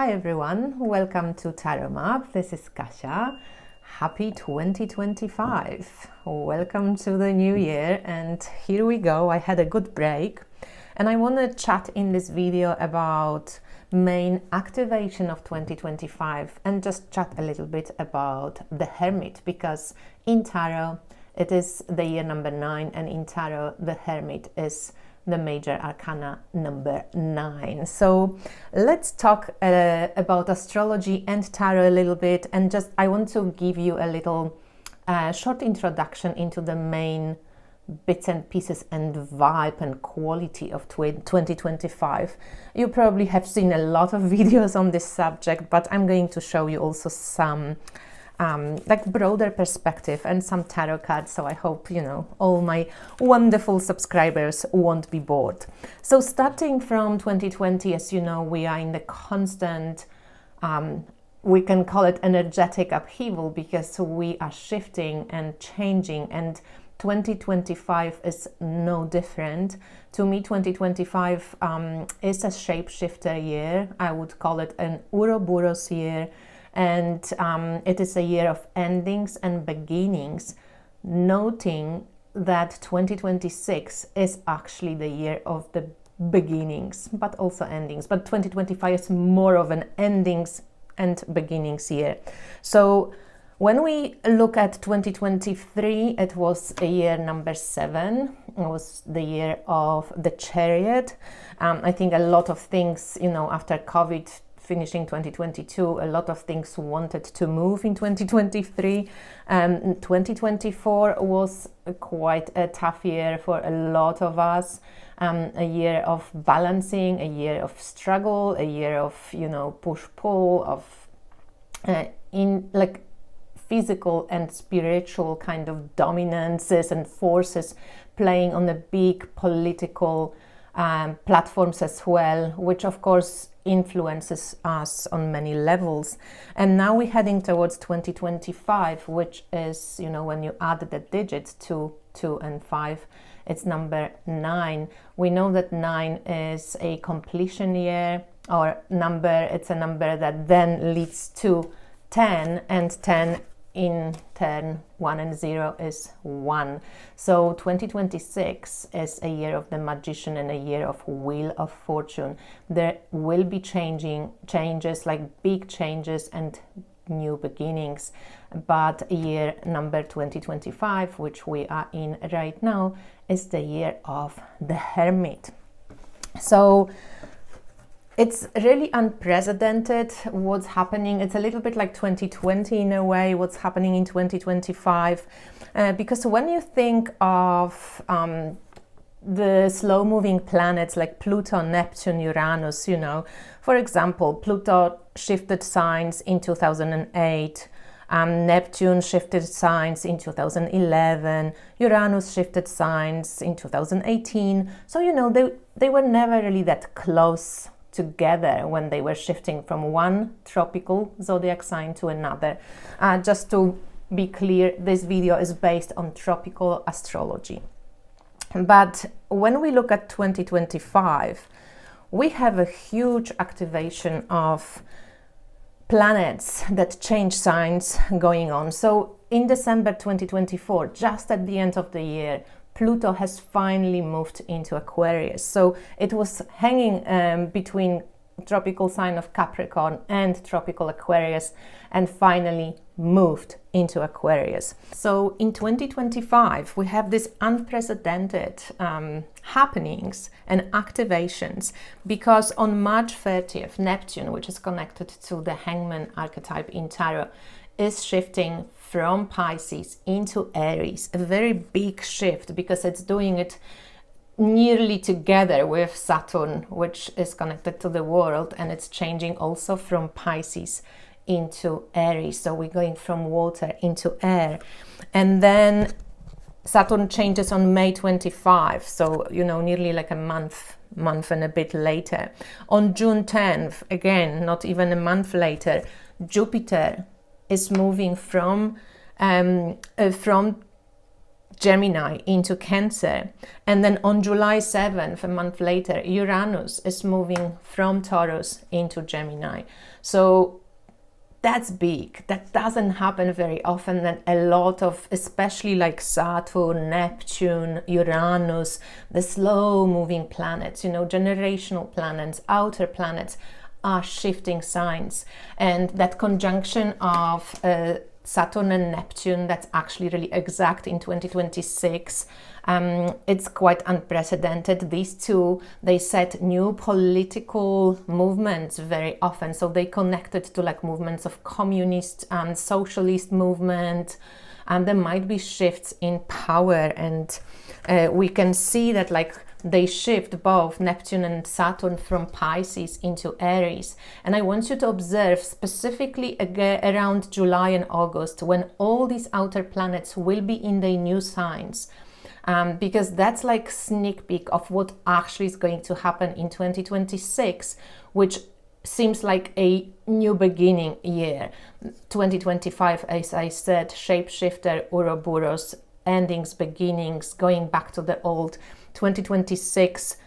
Hi everyone, welcome to Tarot Map. This is Kasia. Happy 2025. Welcome to the new year, and here we go. I had a good break and I want to chat in this video about main activation of 2025 and just chat a little bit about the Hermit, because in Tarot it is the year number 9, and in Tarot the Hermit is the major arcana number 9. So let's talk about astrology and tarot a little bit, and just I want to give you a little short introduction into the main bits and pieces and vibe and quality of 2025. You probably have seen a lot of videos on this subject, but I'm going to show you also some like broader perspective and some tarot cards, so I hope all my wonderful subscribers won't be bored. So starting from 2020, as you know, we are in the constant we can call it energetic upheaval, because we are shifting and changing, and 2025 is no different. To me, 2025 is a shapeshifter year. I would call it an Ouroboros year. And it is a year of endings and beginnings, noting that 2026 is actually the year of the beginnings, but also endings. But 2025 is more of an endings and beginnings year. So when we look at 2023, it was a year number 7. It was the year of the Chariot. I think a lot of things, after COVID, finishing 2022, a lot of things wanted to move in 2023. 2024 was quite a tough year for a lot of us. A year of balancing, a year of struggle, a year of push-pull, of in like physical and spiritual kind of dominances and forces playing on the big political platforms as well, which of course influences us on many levels. And now we're heading towards 2025, which is, when you add the digits 2, 2 and 5, it's number 9. We know that 9 is a completion year, or it's a number that then leads to 10, and 10 in turn, 1 and 0 is 1. So 2026 is a year of the Magician and a year of Wheel of Fortune. There will be changes, like big changes and new beginnings. But year number 2025, which we are in right now, is the year of the Hermit. So it's really unprecedented what's happening. It's a little bit like 2020 in a way, what's happening in 2025. Because when you think of the slow-moving planets like Pluto, Neptune, Uranus, for example, Pluto shifted signs in 2008. Neptune shifted signs in 2011. Uranus shifted signs in 2018. So, they were never really that close together when they were shifting from one tropical zodiac sign to another. Just to be clear, this video is based on tropical astrology. But when we look at 2025, we have a huge activation of planets that change signs going on. So in December 2024, just at the end of the year, Pluto has finally moved into Aquarius. So it was hanging between tropical sign of Capricorn and tropical Aquarius, and finally moved into Aquarius. So in 2025, we have these unprecedented happenings and activations, because on March 30th, Neptune, which is connected to the Hangman archetype in Tarot, is shifting from Pisces into Aries. A very big shift, because it's doing it nearly together with Saturn, which is connected to the world, and it's changing also from Pisces into Aries. So we're going from water into air. And then Saturn changes on May 25, so nearly like a month and a bit later. On June 10th, again, not even a month later, Jupiter is moving from Gemini into Cancer. And then on July 7th, a month later, Uranus is moving from Taurus into Gemini. So that's big. That doesn't happen very often. And a lot of, especially like Saturn, Neptune, Uranus, the slow moving planets, generational planets, outer planets are shifting signs. And that conjunction of Saturn and Neptune, that's actually really exact in 2026. It's quite unprecedented. These two, they set new political movements very often. So they connected to like movements of communist and socialist movement. And there might be shifts in power. And we can see that like they shift both Neptune and Saturn from Pisces into Aries. And I want you to observe specifically around July and August when all these outer planets will be in their new signs. Because that's like sneak peek of what actually is going to happen in 2026, which seems like a new beginning year. 2025, as I said, Shapeshifter, Ouroboros, endings, beginnings, going back to the old. 2026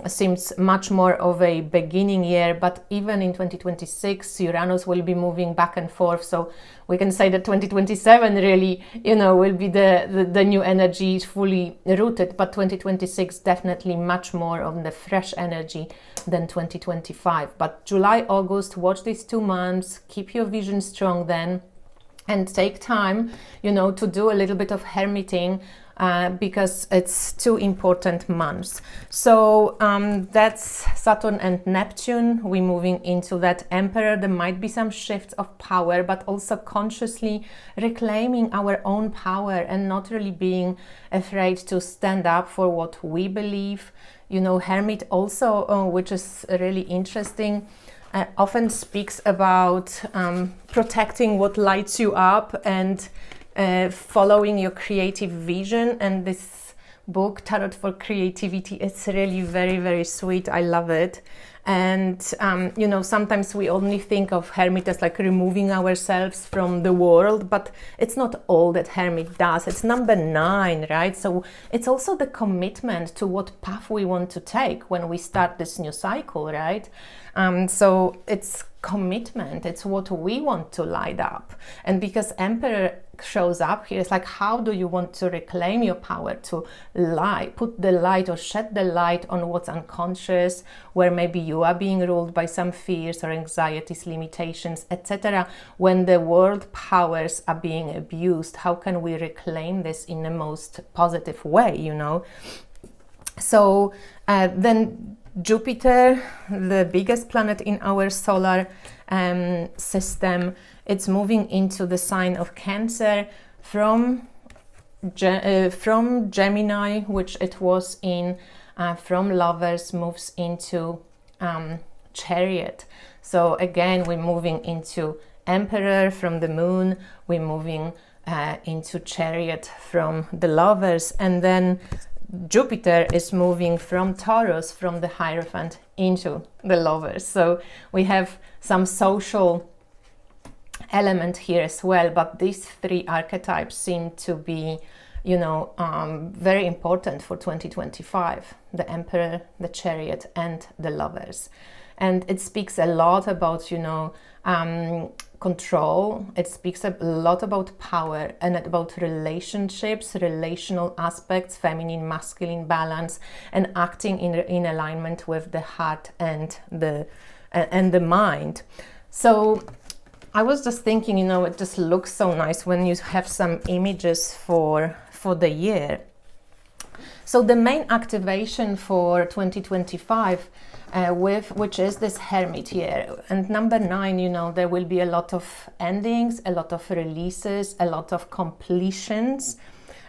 seems much more of a beginning year, but even in 2026, Uranus will be moving back and forth. So we can say that 2027 really, will be the new energy fully rooted, but 2026 definitely much more on the fresh energy than 2025. But July, August, watch these 2 months, keep your vision strong then, and take time, to do a little bit of hermiting, because it's 2 important months. So that's Saturn and Neptune. We're moving into that Emperor. There might be some shifts of power, but also consciously reclaiming our own power and not really being afraid to stand up for what we believe. Hermit also, which is really interesting, often speaks about protecting what lights you up and following your creative vision. And this book, Tarot for Creativity, it's really very, very sweet. I love it. And sometimes we only think of Hermit as like removing ourselves from the world, but it's not all that Hermit does. It's number 9, right? So it's also the commitment to what path we want to take when we start this new cycle, right? So it's commitment, it's what we want to light up. And because Emperor shows up here, it's like, how do you want to reclaim your power to put the light or shed the light on what's unconscious, where maybe you are being ruled by some fears or anxieties, limitations, etc. When the world powers are being abused, how can we reclaim this in the most positive way, So then Jupiter, the biggest planet in our solar system, it's moving into the sign of Cancer from Gemini, which it was in, from Lovers, moves into Chariot. So again, we're moving into Emperor from the Moon, we're moving into Chariot from the Lovers, and then Jupiter is moving from Taurus, from the Hierophant, into the Lovers. So we have some social element here as well, but these 3 archetypes seem to be, very important for 2025, the Emperor, the Chariot, and the Lovers. And it speaks a lot about, control. It speaks a lot about power and about relationships, relational aspects, feminine, masculine balance, and acting in alignment with the heart and the mind. So I was just thinking, it just looks so nice when you have some images for the year. So the main activation for 2025, which is this Hermit year, and number 9, there will be a lot of endings, a lot of releases, a lot of completions.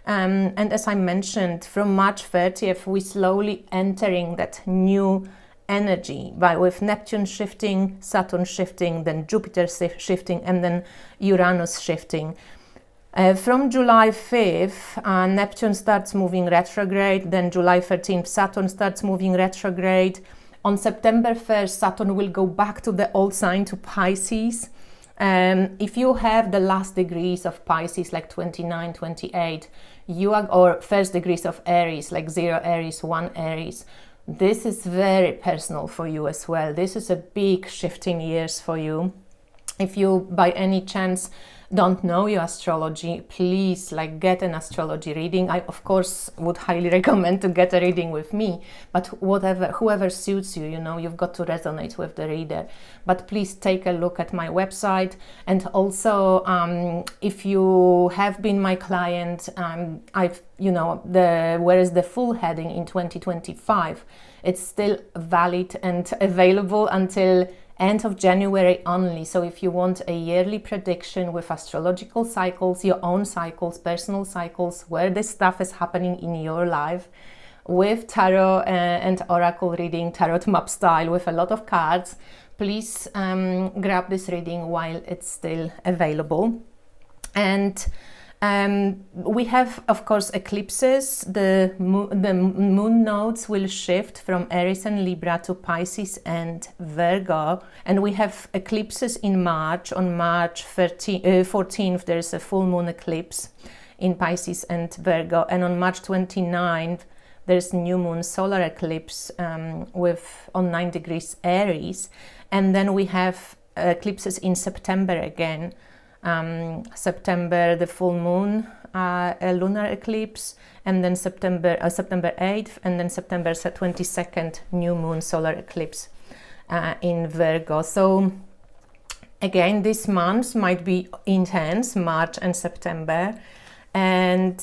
And as I mentioned, from March 30th, we're slowly entering that new energy, with Neptune shifting, Saturn shifting, then Jupiter shifting, and then Uranus shifting. From July 5th, Neptune starts moving retrograde, then July 13th, Saturn starts moving retrograde. On September 1st, Saturn will go back to the old sign, to Pisces. If you have the last degrees of Pisces, like 29, 28, you are, or first degrees of Aries, like 0 Aries, 1 Aries. This is very personal for you as well. This is a big shifting years for you. If you by any chance don't know your astrology, please like get an astrology reading. I of course would highly recommend to get a reading with me, but whoever suits you, you know, you've got to resonate with the reader. But please take a look at my website, and also if you have been my client, I've, you know, where is the full heading in 2025, it's still valid and available until end of January only. So if you want a yearly prediction with astrological cycles, your own cycles, personal cycles, where this stuff is happening in your life, with tarot and oracle reading, tarot map style with a lot of cards, please grab this reading while it's still available. And we have, of course, eclipses. The moon nodes will shift from Aries and Libra to Pisces and Virgo. And we have eclipses in March. On March 14th, there is a full moon eclipse in Pisces and Virgo. And on March 29th, there's new moon solar eclipse on 9 degrees Aries. And then we have eclipses in September again. September, the full moon, a lunar eclipse, and then September 8th, and then September 22nd, new moon solar eclipse in Virgo. So again, these months might be intense, March and September, and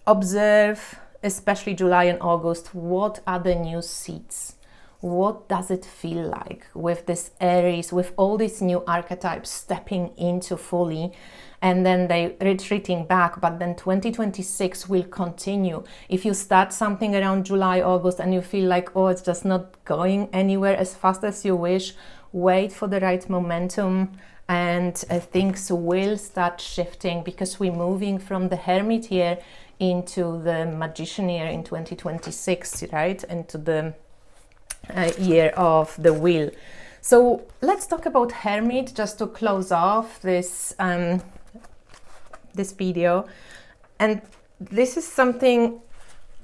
observe, especially July and August, what are the new seeds? What does it feel like with this Aries, with all these new archetypes stepping into fully, and then they retreating back, but then 2026 will continue. If you start something around July, August, and you feel like, oh, it's just not going anywhere as fast as you wish, wait for the right momentum, and things will start shifting, because we're moving from the Hermit year into the Magician year in 2026, right? Into the year of the wheel. So let's talk about Hermit just to close off this this video. And this is something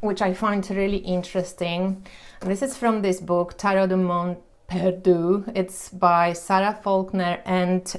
which I find really interesting. This is from this book, Tarot du Monde Perdu. It's by Sarah Faulkner, and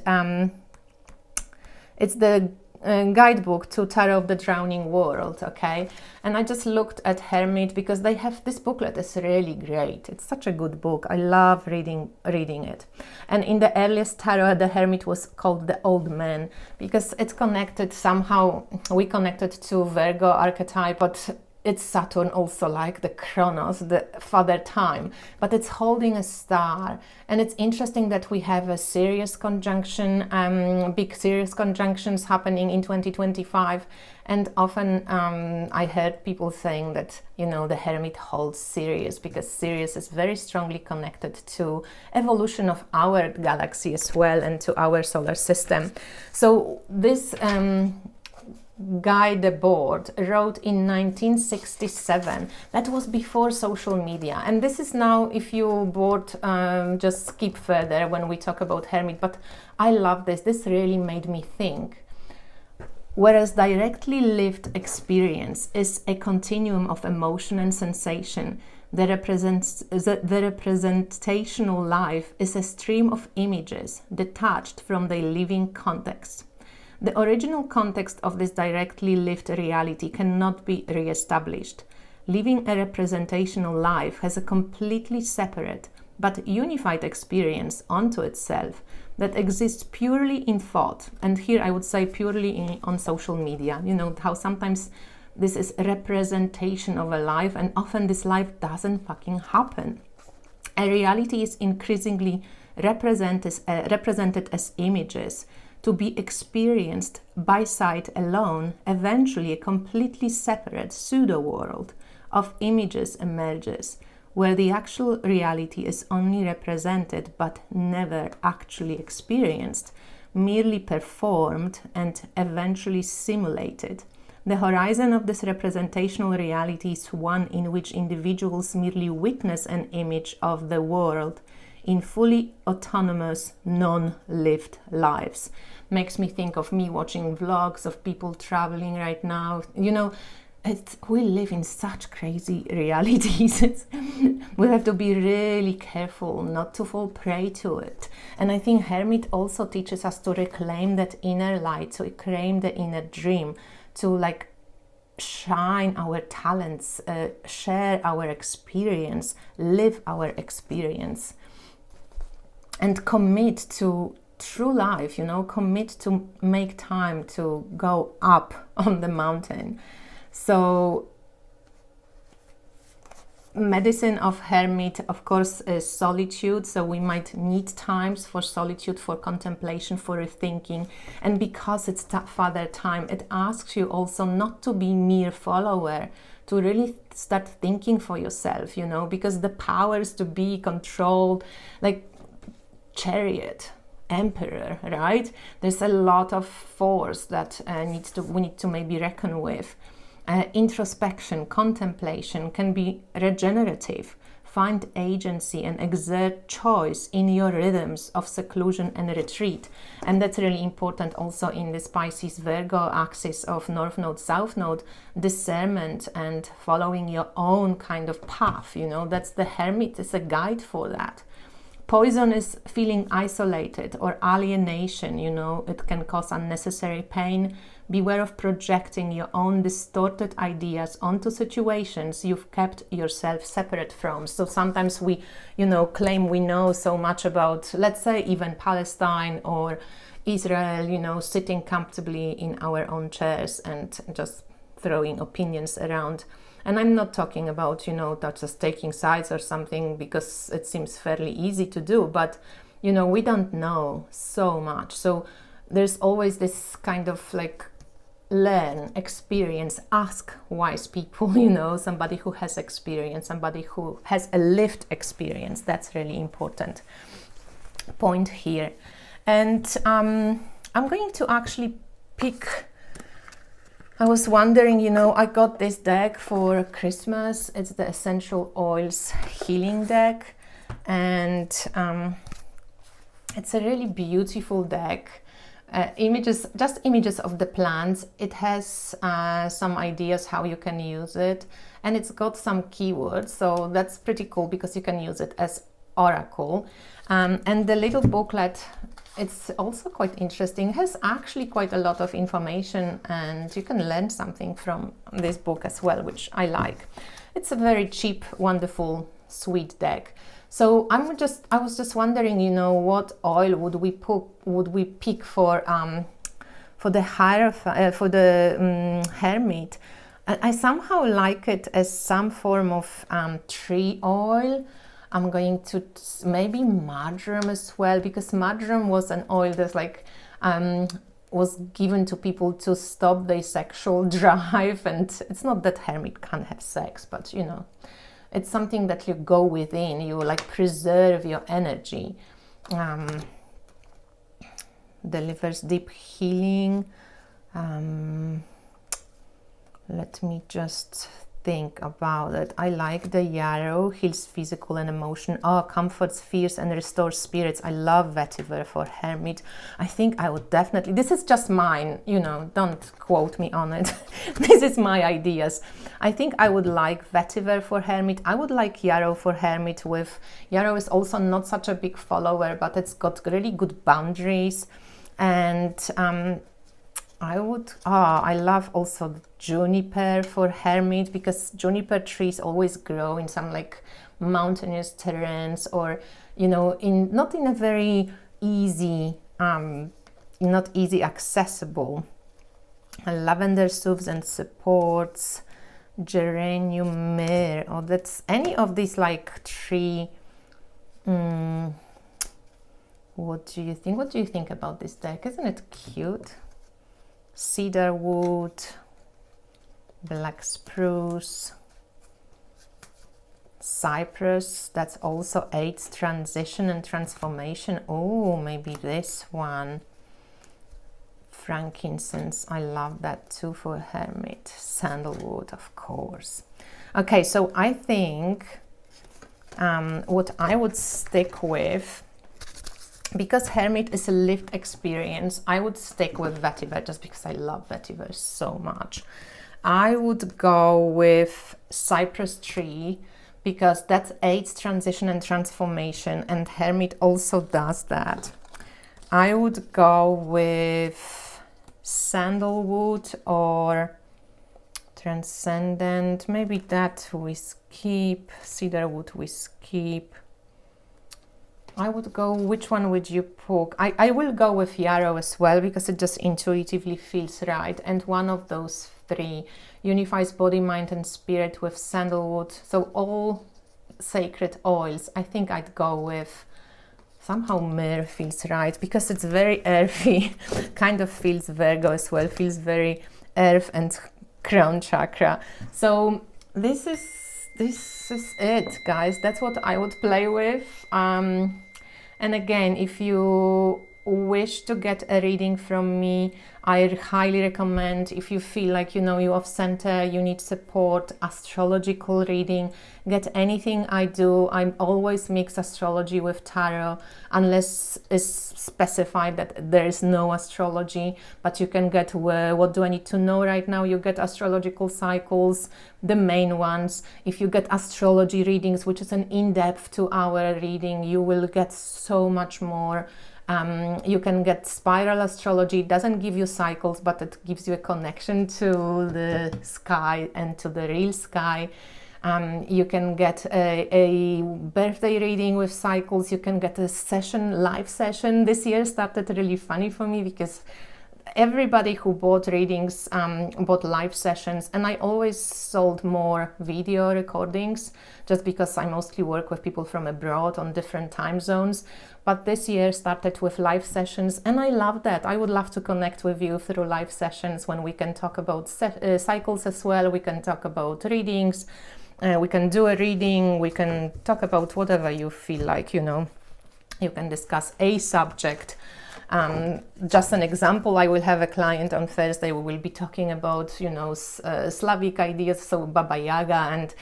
it's the guidebook to Tarot of the Drowning World, okay? And I just looked at Hermit because they have this booklet. It's really great. It's such a good book. I love reading it. And in the earliest tarot, the Hermit was called the Old Man because it's connected somehow. We connected to Virgo archetype, but it's Saturn also, like the Chronos, the father time, but it's holding a star. And it's interesting that we have a Sirius conjunction, big Sirius conjunctions happening in 2025. And often I heard people saying that, you know, the Hermit holds Sirius because Sirius is very strongly connected to evolution of our galaxy as well and to our solar system. So this Guy Debord wrote in 1967. That was before social media, and this is now, if you're bored, just skip further when we talk about Hermit. But I love this really made me think. Whereas directly lived experience is a continuum of emotion and sensation, the representational life is a stream of images detached from their living context. The original context of this directly lived reality cannot be re-established. Living a representational life has a completely separate but unified experience unto itself that exists purely in thought. And here I would say purely on social media. You know how sometimes this is a representation of a life, and often this life doesn't fucking happen. A reality is increasingly represented as images, to be experienced by sight alone. Eventually a completely separate pseudo-world of images emerges, where the actual reality is only represented but never actually experienced, merely performed and eventually simulated. The horizon of this representational reality is one in which individuals merely witness an image of the world in fully autonomous, non-lived lives. Makes me think of me watching vlogs of people traveling right now. You know, we live in such crazy realities. We have to be really careful not to fall prey to it. And I think Hermit also teaches us to reclaim that inner light, to reclaim the inner dream, to like shine our talents, share our experience, live our experience, and commit to true life, you know, commit to make time to go up on the mountain. So medicine of Hermit, of course, is solitude. So we might need times for solitude, for contemplation, for rethinking. And because it's Father time, it asks you also not to be mere follower, to really start thinking for yourself, you know, because the powers to be controlled, like Chariot, Emperor, right? There's a lot of force that we need to maybe reckon with. Introspection, contemplation can be regenerative. Find agency and exert choice in your rhythms of seclusion and retreat. And that's really important also in the Pisces Virgo axis of North Node, South Node, discernment and following your own kind of path. You know, that's the Hermit, is a guide for that. Poison is feeling isolated or alienation, you know, it can cause unnecessary pain. Beware of projecting your own distorted ideas onto situations you've kept yourself separate from. So sometimes we, you know, claim we know so much about, let's say, even Palestine or Israel, you know, sitting comfortably in our own chairs and just throwing opinions around. And I'm not talking about, you know, just taking sides or something, because it seems fairly easy to do, but, you know, we don't know so much. So there's always this kind of like learn, experience, ask wise people, you know, somebody who has experience, somebody who has a lived experience. That's really important point here. And I'm going to actually pick, I was wondering, you know, I got this deck for Christmas. It's the Essential Oils Healing deck, and it's a really beautiful deck. Images, just images of the plants. It has some ideas how you can use it, and it's got some keywords, so that's pretty cool because you can use it as oracle. And the little booklet, it's also quite interesting. It has actually quite a lot of information, and you can learn something from this book as well, which I like. It's a very cheap, wonderful, sweet deck. So I was just wondering, you know, what oil would we pick for the Hermit? I somehow like it as some form of tree oil. I'm going to maybe marjoram as well, because marjoram was an oil that's like was given to people to stop their sexual drive, and it's not that Hermit can't have sex, but you know, it's something that you go within, you like preserve your energy. Delivers deep healing. Let me just think about it. I like the yarrow, heals physical and emotion. Oh, comforts fears and restores spirits. I love vetiver for Hermit. I think I would definitely, this is just mine, you know, don't quote me on it. This is my ideas. I think I would like vetiver for Hermit. I would like yarrow for Hermit. With yarrow is also not such a big follower, but it's got really good boundaries. And I love also juniper for Hermit, because juniper trees always grow in some like mountainous terrains, or you know, not in a very easy, not easy accessible. Lavender soothes and supports. Geranium myrrh, or that's any of these like tree. What do you think? What do you think about this deck? Isn't it cute? Cedar wood, black spruce, cypress, that also aids transition and transformation. Oh, maybe this one. Frankincense, I love that too for Hermit. Sandalwood, of course. Okay, so I think what I would stick with, because Hermit is a lived experience, I would stick with Vetiver just because I love Vetiver so much. I would go with Cypress Tree because that aids transition and transformation, and Hermit also does that. I would go with Sandalwood or Transcendent, maybe that we skip, Cedarwood we skip. I would go, which one would you pick? I will go with Yarrow as well because it just intuitively feels right, and one of those three unifies body, mind and spirit with Sandalwood, so all sacred oils. I think I'd go with, somehow Myrrh feels right because it's very earthy, kind of feels Virgo as well, feels very earth and crown chakra. So this is it, guys. That's what I would play with. And again, if you wish to get a reading from me, I highly recommend, if you feel like, you know, you're off center, you need support, astrological reading, get anything I do. I always mix astrology with tarot, unless it's specified that there is no astrology, but you can get what do I need to know right now. You get astrological cycles, the main ones. If you get astrology readings, which is an in-depth 2-hour reading, you will get so much more. You can get spiral astrology. It doesn't give you cycles, but it gives you a connection to the sky and to the real sky. You can get a birthday reading with cycles. You can get a session, live session. This year started really funny for me because everybody who bought readings bought live sessions, and I always sold more video recordings just because I mostly work with people from abroad on different time zones. But this year started with live sessions, and I love that. I would love to connect with you through live sessions when we can talk about cycles as well. We can talk about readings. We can do a reading. We can talk about whatever you feel like, you know. You can discuss a subject. Just an example, I will have a client on Thursday. We will be talking about, you know, Slavic ideas, so Baba Yaga, and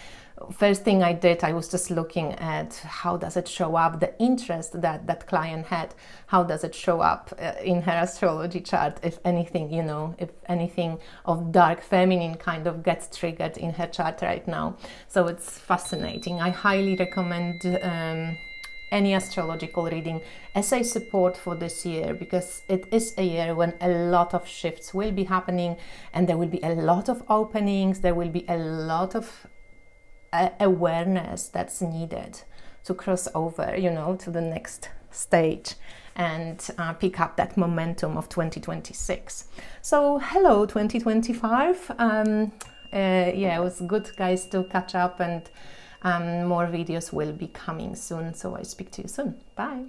first thing I did, I was just looking at how does it show up, the interest that that client had, how does it show up in her astrology chart, if anything, you know, if anything of dark feminine kind of gets triggered in her chart right now. So it's fascinating. I highly recommend any astrological reading as a support for this year, because it is a year when a lot of shifts will be happening, and there will be a lot of openings, there will be a lot of awareness that's needed to cross over, you know, to the next stage and pick up that momentum of 2026. So hello 2025. Yeah, it was good, guys, to catch up, and more videos will be coming soon, so I speak to you soon. Bye.